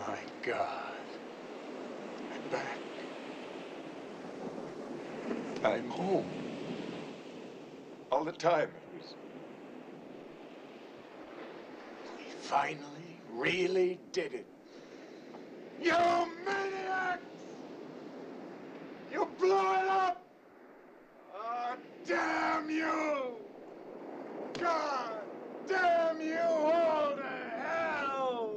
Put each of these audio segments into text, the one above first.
My God. I'm back. I'm home. All the time it was. We finally really did it. You maniacs! You blew it up! Oh, damn you! God damn you all to hell!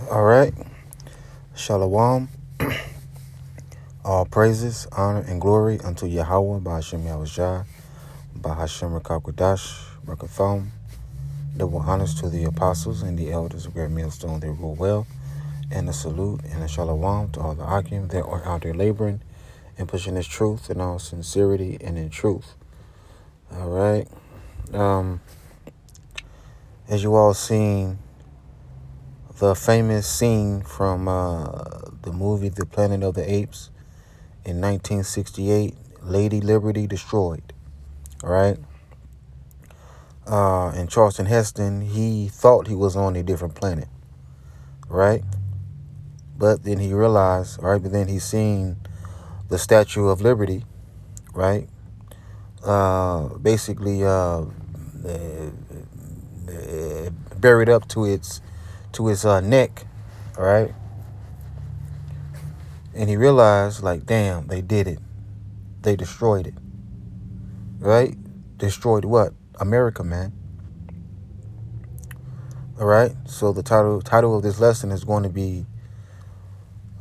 All right. Shalom. All praises, honor, and glory unto Yahweh, Bahashem Yahushua, Bahashem Rakakwadash, Rakathom. Double honors to the apostles and the elders of Great Millstone. They rule well. And a salute and a shalom to all the Akim that are out there laboring and pushing this truth in all sincerity and in truth. All right. As you all seen, the famous scene from the movie The Planet of the Apes in 1968, Lady Liberty destroyed. All right. And Charlton Heston, he thought he was on a different planet, right? But then he realized, right? But then he seen the Statue of Liberty, right? Basically, buried up to its neck, all right? And he realized, like, damn, they did it. They destroyed it, right? Destroyed what? America, man. All right. So the title of this lesson is going to be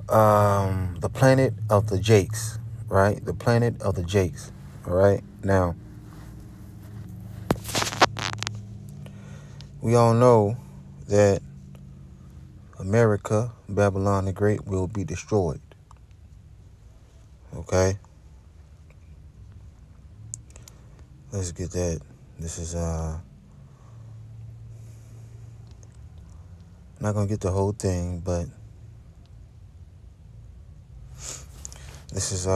the Planet of the Jakes, right? The Planet of the Jakes. All right. Now, we all know that America, Babylon the Great, will be destroyed. Okay. Let's get that. This is not gonna get the whole thing, but this is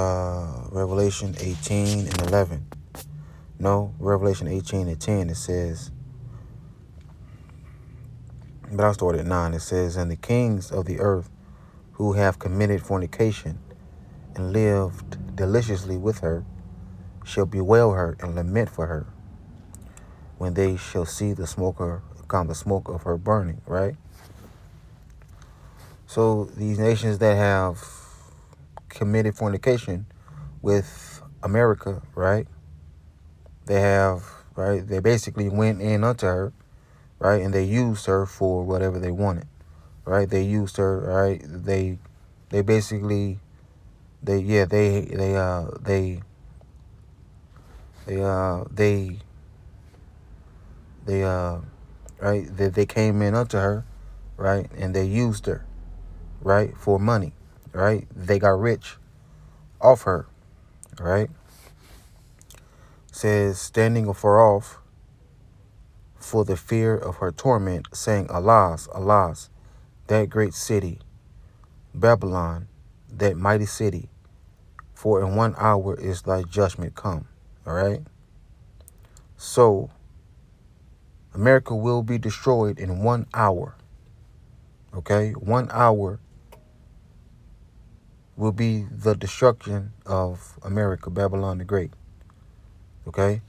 Revelation 18 and 11. No, Revelation 18 and 10. It says, but I'll start at 9. It says, and the kings of the earth who have committed fornication and lived deliciously with her shall bewail her and lament for her when they shall see the smoke of her burning, right? So these nations that have committed fornication with America, right? They basically went in unto her, right? And they used her for whatever they wanted, right? They used her, right? They basically, they, yeah, right? They came in unto her, right? And they used her, right? For money, right? They got rich off her, right? Says, standing afar off for the fear of her torment, saying, alas, alas, that great city, Babylon, that mighty city, for in 1 hour is thy judgment come. All right. So America will be destroyed in 1 hour. Okay. 1 hour will be the destruction of America, Babylon the Great. Okay.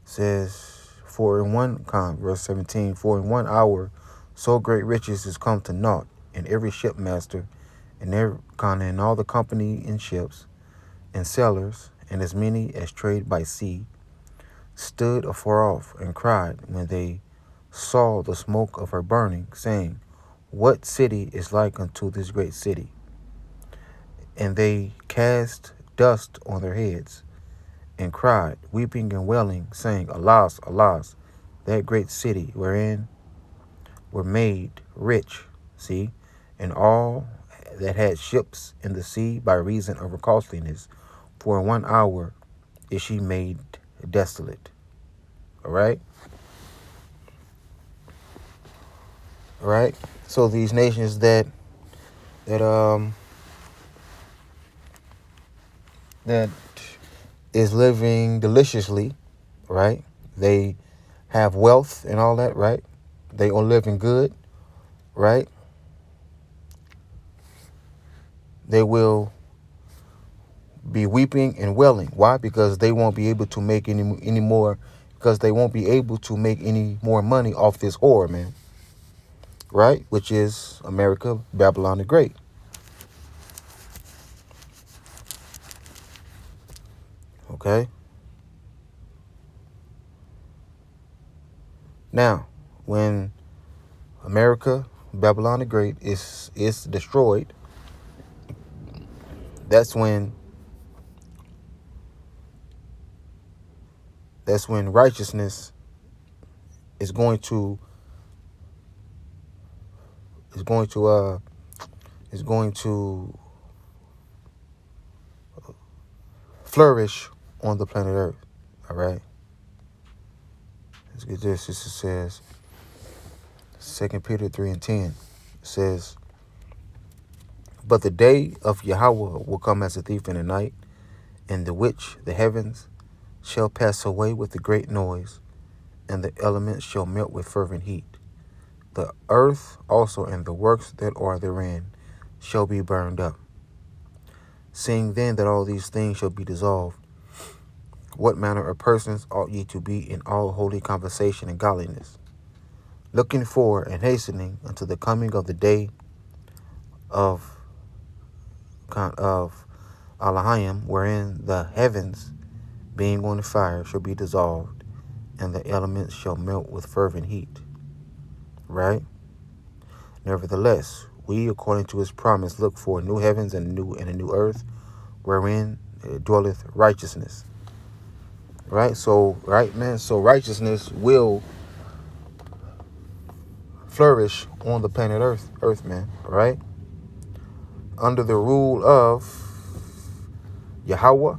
Says, verse 17, for in 1 hour so great riches is come to naught, and every shipmaster and all the company in ships and sailors, and as many as trade by sea, stood afar off and cried when they saw the smoke of her burning, saying, what city is like unto this great city? And they cast dust on their heads and cried, weeping and wailing, saying, Alas, alas, that great city wherein were made rich, see, and all that had ships in the sea by reason of her costliness. For in 1 hour is she made desolate. All right? All right? So these nations that that is living deliciously, right? They have wealth and all that, right? They are living good, right? They will be weeping and wailing. Why? Because they won't be able to make any more, because they won't be able to make any more money off this whore, man. Right? Which is America, Babylon the Great. Okay? Now, when America, Babylon the Great is destroyed, that's when righteousness is going to flourish on the planet Earth. All right. Let's get this. This says 2 Peter 3:10. It says, but the day of Yahweh will come as a thief in the night, in the which the heavens shall pass away with a great noise, and the elements shall melt with fervent heat. The earth also and the works that are therein shall be burned up. Seeing then that all these things shall be dissolved, what manner of persons ought ye to be in all holy conversation and godliness, looking for and hastening unto the coming of the day of Elohim, wherein the heavens, being on fire, shall be dissolved, and the elements shall melt with fervent heat. Right? Nevertheless, we, according to his promise, look for new heavens and a new earth, wherein dwelleth righteousness. Right? So, right, man. So righteousness will flourish on the planet Earth, man. Right? Under the rule of Yahweh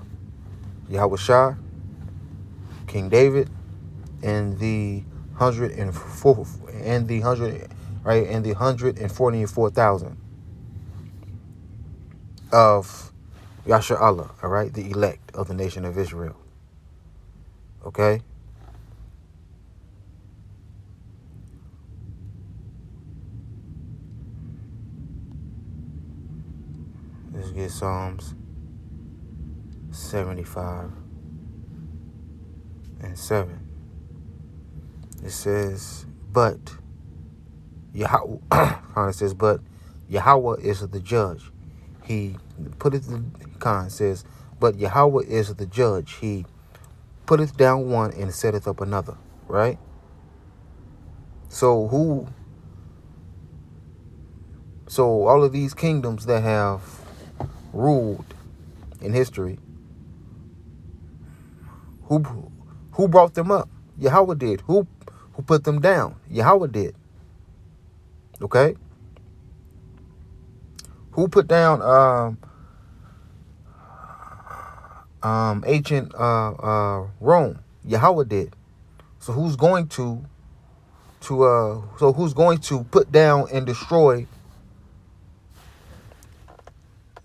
Shah, King David, and the 144,000 of Yasha Allah, all right, the elect of the nation of Israel. Okay? Let's get Psalms 75 and 7. It says, but Yahweh, it says, but Yahweh is the judge. He putteth the Khan says, but Yahweh is the judge. He putteth down one and setteth up another. Right? So all of these kingdoms that have ruled in history, who brought them up? Yahweh did. Who put them down? Yahweh did. Okay? Who put down ancient Rome? Yahweh did. So who's going to put down and destroy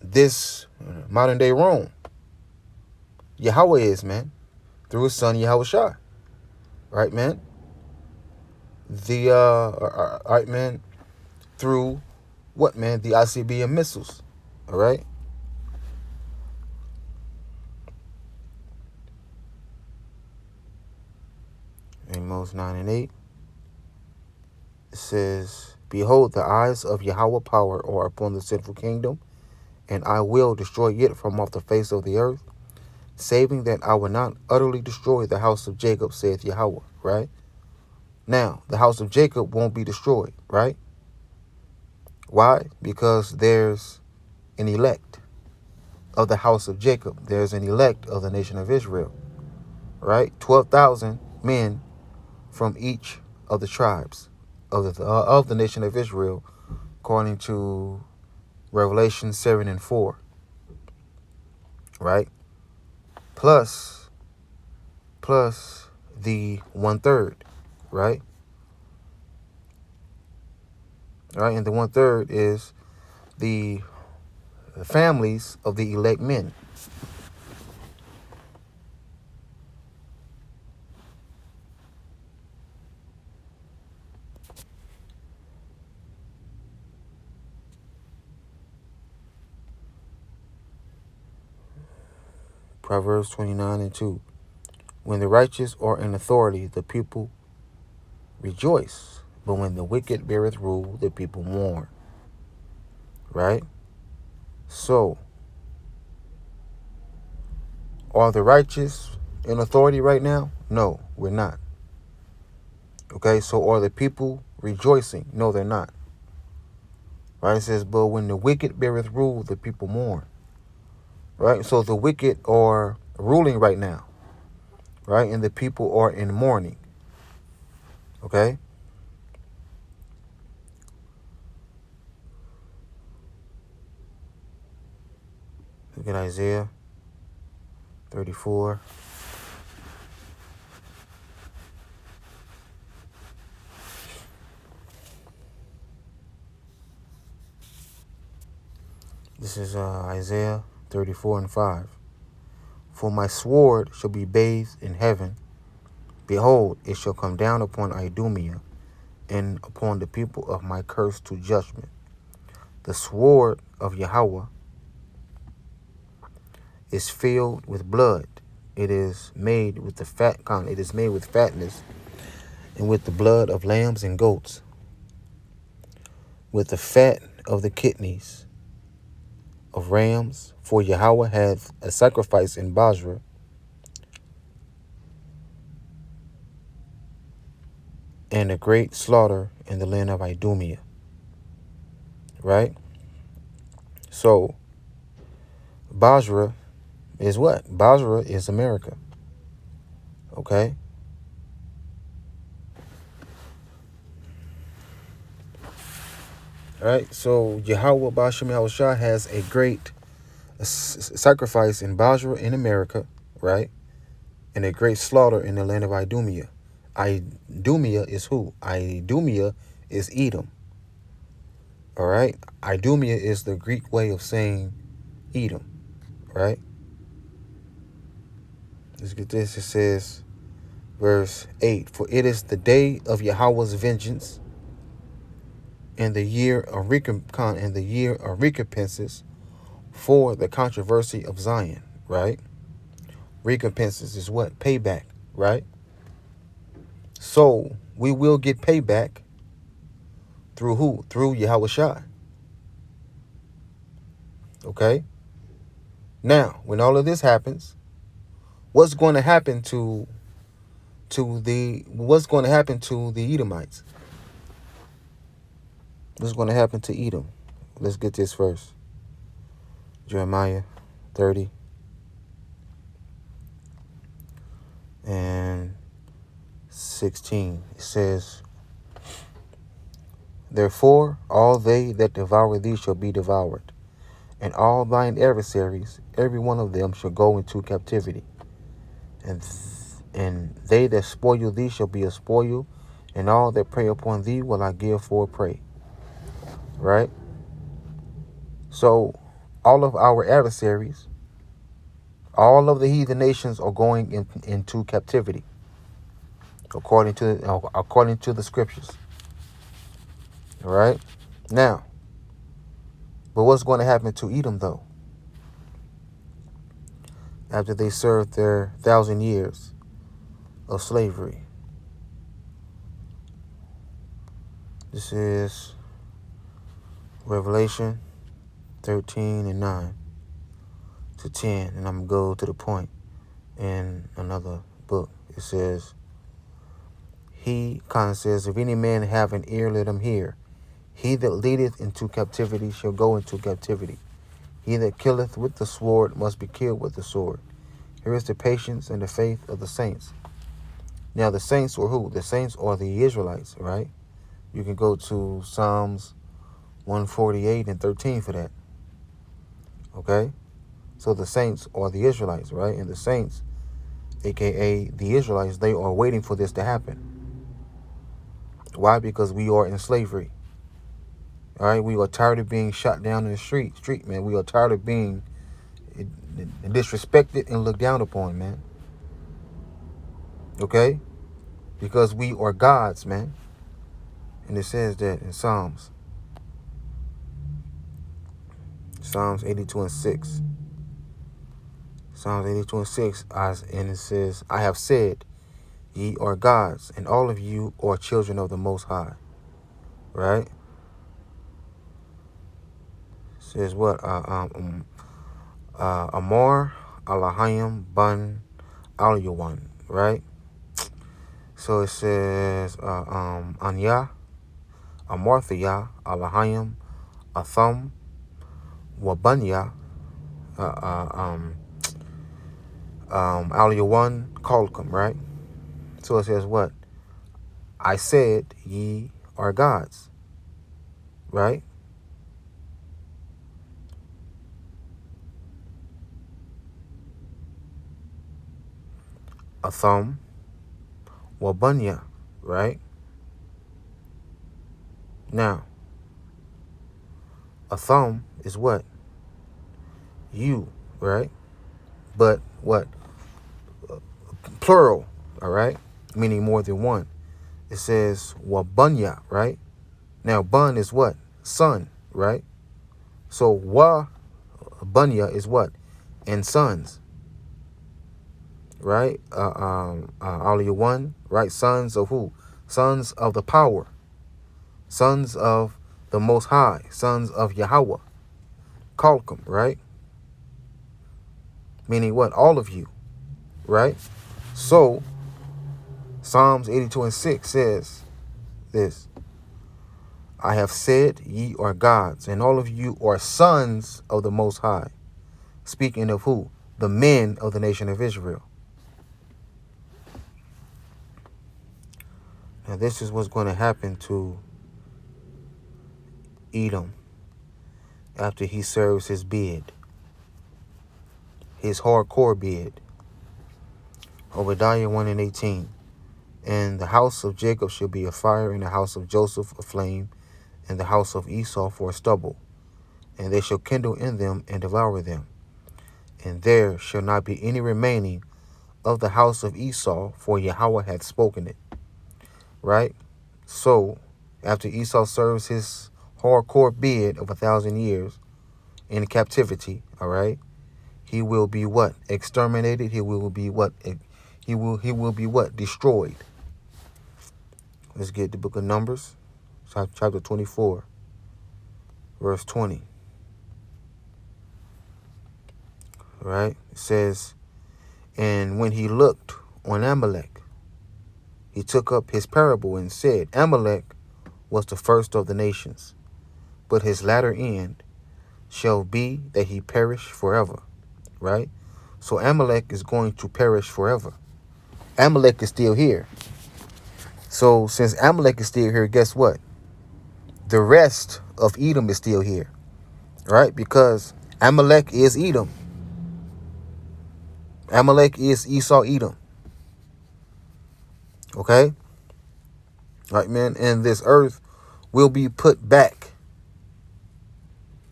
this modern day Rome? Yahweh is, man, through his son Yahweh Shah. Right, man? Right, man, through what, man? The ICBM missiles. All right? Amos 9 and 8. It says, behold, the eyes of Yahweh power are upon the sinful kingdom, and I will destroy it from off the face of the earth, saving that I will not utterly destroy the house of Jacob, saith Yahweh. Right? Now, the house of Jacob won't be destroyed, right? Why? Because there's an elect. of the house of Jacob. There's an elect of the nation of Israel, right? 12,000 men from each of the tribes of the nation of Israel, according to Revelation 7 and 4, right? Plus the 1/3, right? Right, and the 1/3 is the families of the elect men. Proverbs 29 and 2. When the righteous are in authority, the people rejoice. But when the wicked beareth rule, the people mourn. Right? So, are the righteous in authority right now? No, we're not. Okay, so are the people rejoicing? No, they're not. Right? It says, but when the wicked beareth rule, the people mourn. Right? So the wicked are ruling right now. Right? And the people are in mourning. Okay? Look at Isaiah 34. This is Isaiah 34 and 5. For my sword shall be bathed in heaven. Behold, it shall come down upon Idumea and upon the people of my curse to judgment. The sword of Yahweh is filled with blood. It is made with the fat It is made with fatness and with the blood of lambs and goats, with the fat of the kidneys of rams. For Yahweh hath a sacrifice in Basra, and a great slaughter in the land of Idumea. Right? So, Basra is what? Basra is America. Okay? All right? So, Yahweh Ba'ashem Yahushua has a great sacrifice in Basra in America, right? And a great slaughter in the land of Idumea. Idumea is who? Idumea is Edom. All right? Idumea is the Greek way of saying Edom, right? Let's get this. It says, verse 8, for it is the day of Yahweh's vengeance, and the year of recompenses for the controversy of Zion, right? Recompenses is what? Payback, right? So we will get payback through who? Through Yahushua. Okay? Now, when all of this happens, what's going to happen to the Edomites? What's going to happen to Edom? Let's get this first. Jeremiah 30 and 16. It says, therefore all they that devour thee shall be devoured, and all thine adversaries, every one of them, shall go into captivity. And they that spoil thee shall be a spoil, and all that prey upon thee will I give for a prey. Right? So all of our adversaries, all of the heathen nations are going into captivity, according to the scriptures. All right? Now, but what's going to happen to Edom, though? After they served their 1,000 years of slavery. This is Revelation 13 and 9 to 10. And I'm going to go to the point in another book. It says, if any man have an ear, let him hear. He that leadeth into captivity shall go into captivity. He that killeth with the sword must be killed with the sword. Here is the patience and the faith of the saints. Now the saints are who? The saints are the Israelites, right? You can go to Psalms 148 and 13 for that. Okay? So the saints are the Israelites, right? And the saints, aka the Israelites, they are waiting for this to happen. Why? Because we are in slavery. All right? We are tired of being shot down in the street, man. We are tired of being disrespected and looked down upon, man. Okay? Because we are gods, man. And it says that in Psalms 82 and 6. Psalms 82 and 6, and it says, I have said, ye are gods, and all of you are children of the Most High. Right? It says what? Amor Alahayim Ban Alyawan. Right? So it says, Anya, Amarthaya, Alahayim, Atham, Wabanya, Alyawan, Kalkum, right? So it says what? I said, ye are gods, right? Atham, Wabanya, right? Now, Atham is what? You, right? But what? Plural, all right? Meaning more than one. It says Wabanya, right? Now, Bun is what? Son, right? So, Wabanya is what? And sons, right? One, right? Sons of who? Sons of the power. Sons of the Most High. Sons of Yahweh. Kalkum, right? Meaning what? All of you, right? So, Psalms 82 and 6 says this. I have said, ye are gods, and all of you are sons of the Most High. Speaking of who? The men of the nation of Israel. Now, this is what's going to happen to Edom after he serves his bid, his hardcore bid. Obadiah 1 and 18. And the house of Jacob shall be a fire, and the house of Joseph a flame, and the house of Esau for a stubble. And they shall kindle in them and devour them. And there shall not be any remaining of the house of Esau, for Yahweh hath spoken it. Right? So, after Esau serves his hardcore bid of 1,000 years in captivity, all right, he will be what? Exterminated. He will be what? He will be what? Destroyed. Let's get the book of Numbers, chapter 24, verse 20. All right? It says, and when he looked on Amalek, he took up his parable and said, Amalek was the first of the nations, but his latter end shall be that he perish forever. Right? So Amalek is going to perish forever. Amalek is still here. So since Amalek is still here, guess what? The rest of Edom is still here. Right? Because Amalek is Edom. Amalek is Esau, Edom. Okay? Right, man? And this earth will be put back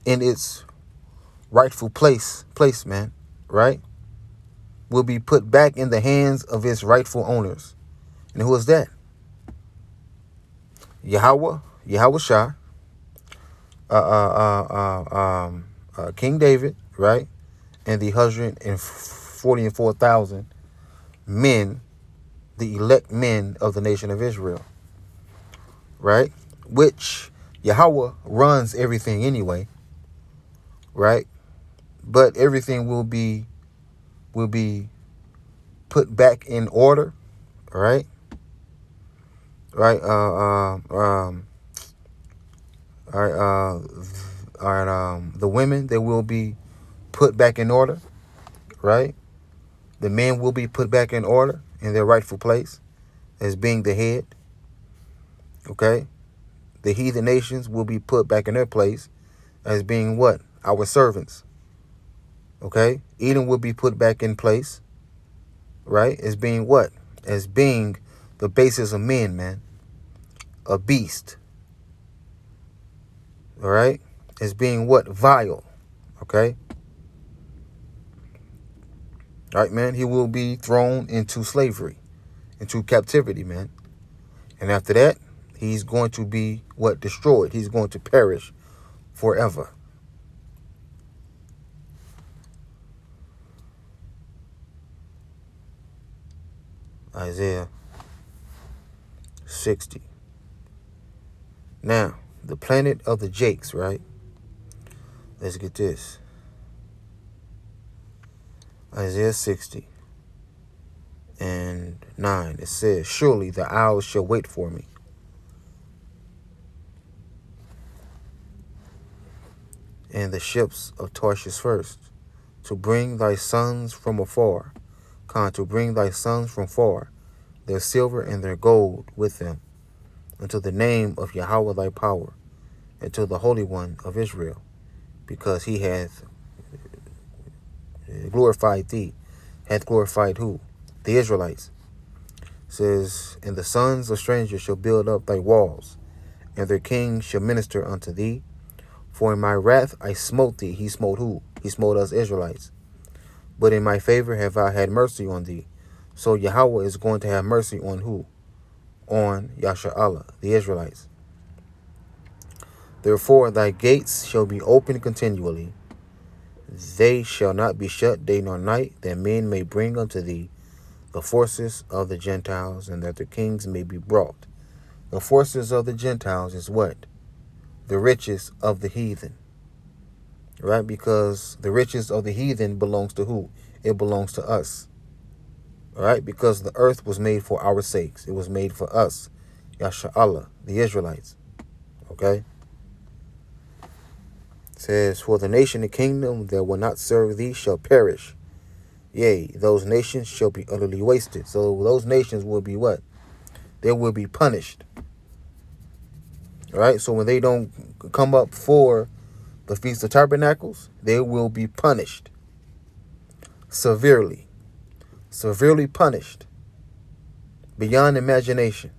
in its rightful place, man. Right? Will be put back in the hands of its rightful owners. And who is that? Yahweh Shah, King David, right? And the 144,000 men, the elect men of the nation of Israel, right? Which Yahweh runs everything anyway, right? But everything will be put back in order, right? Right? The women, they will be put back in order, right? The men will be put back in order in their rightful place as being the head, okay? The heathen nations will be put back in their place as being what? Our servants, okay? Edom will be put back in place, right? As being what? As being the basis of men, man. A beast, all right? As being what? Vile, okay? All right, man? He will be thrown into slavery, into captivity, man. And after that, he's going to be what? Destroyed. He's going to perish forever. Isaiah 60. Now, the planet of the Jakes, right? Let's get this. Isaiah 60 and 9. It says, surely the owls shall wait for me. And the ships of Tarshish first, to bring thy sons from afar, to bring thy sons from far, their silver and their gold with them, unto the name of Yahweh thy power, and to the Holy One of Israel, because he hath glorified thee. Hath glorified who? The Israelites. It says, and the sons of strangers shall build up thy walls, and their kings shall minister unto thee. For in my wrath I smote thee. He smote who? He smote us Israelites. But in my favor have I had mercy on thee. So Yahweh is going to have mercy on who? On Yasha'Allah, the Israelites. Therefore thy gates shall be open continually. They shall not be shut day nor night, that men may bring unto thee the forces of the Gentiles, and that the kings may be brought. The forces of the Gentiles is what? The riches of the heathen. Right? Because the riches of the heathen belongs to who? It belongs to us. All right? Because the earth was made for our sakes. It was made for us. Yasha'Allah, the Israelites. Okay? It says, for the nation and kingdom that will not serve thee shall perish. Yea, those nations shall be utterly wasted. So those nations will be what? They will be punished. All right? So when they don't come up for the Feast of Tabernacles, they will be punished. Severely. Severely punished. Beyond imagination.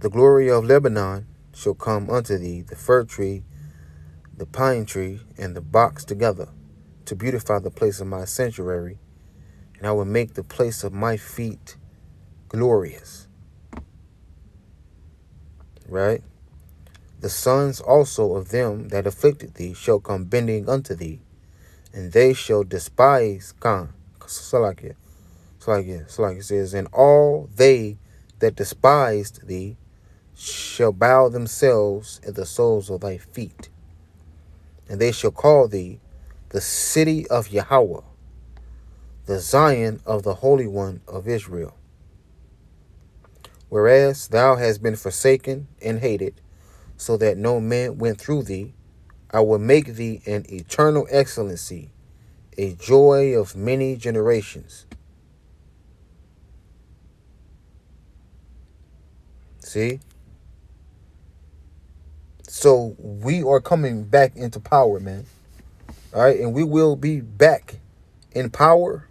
The glory of Lebanon shall come unto thee, the fir tree, the pine tree, and the box together, to beautify the place of my sanctuary, and I will make the place of my feet glorious. Right? The sons also of them that afflicted thee shall come bending unto thee, and they shall despise Salakia. Salakia says, and all they that despised thee shall bow themselves at the soles of thy feet. And they shall call thee the city of Yahweh, the Zion of the Holy One of Israel. Whereas thou hast been forsaken and hated, so that no man went through thee, I will make thee an eternal excellency, a joy of many generations. See? So we are coming back into power, man. All right? And we will be back in power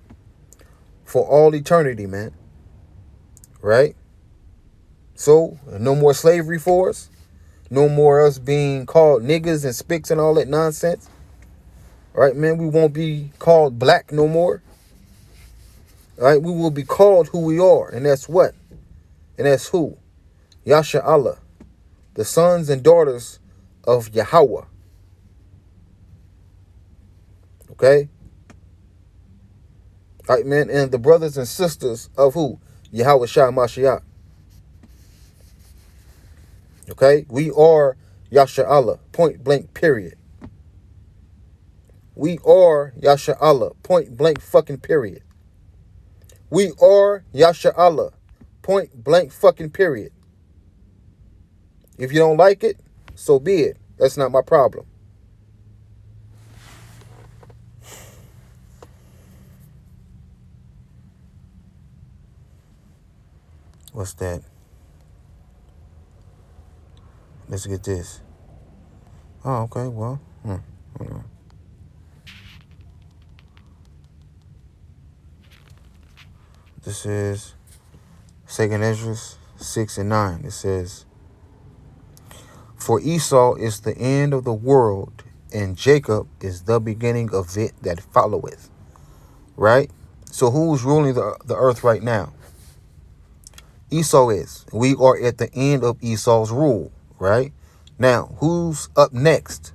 for all eternity, man. Right? So no more slavery for us. No more us being called niggas and spics and all that nonsense. All right, man? We won't be called black no more. All right? We will be called who we are. And that's what? And that's who? Yasha'Allah. The sons and daughters of Yahweh. Okay? All right, man. And the brothers and sisters of who? Yahweh Shah Mashiach. Okay? We are Yasha'Allah. Point blank, period. We are Yasha'Allah. Point blank fucking period. We are Yasha'Allah. Point blank fucking period. If you don't like it, so be it. That's not my problem. What's that? Let's get this. Oh, okay. Well, hold on. This is 2nd Ezra 6 and 9. It says, "For Esau is the end of the world, and Jacob is the beginning of it that followeth." Right? So who's ruling the earth right now? Esau is. We are at the end of Esau's rule, right? Now, who's up next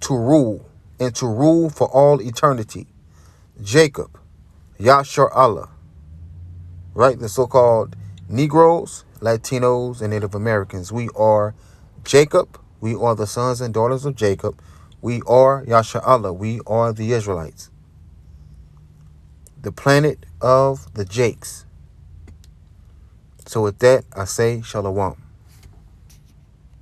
to rule and to rule for all eternity? Jacob, Yashar Allah, right? The so-called Negroes, Latinos, and Native Americans. We are Jacob. We are the sons and daughters of Jacob. We are Yashar Allah. We are the Israelites. The planet of the Jakes. So with that, I say Shalom.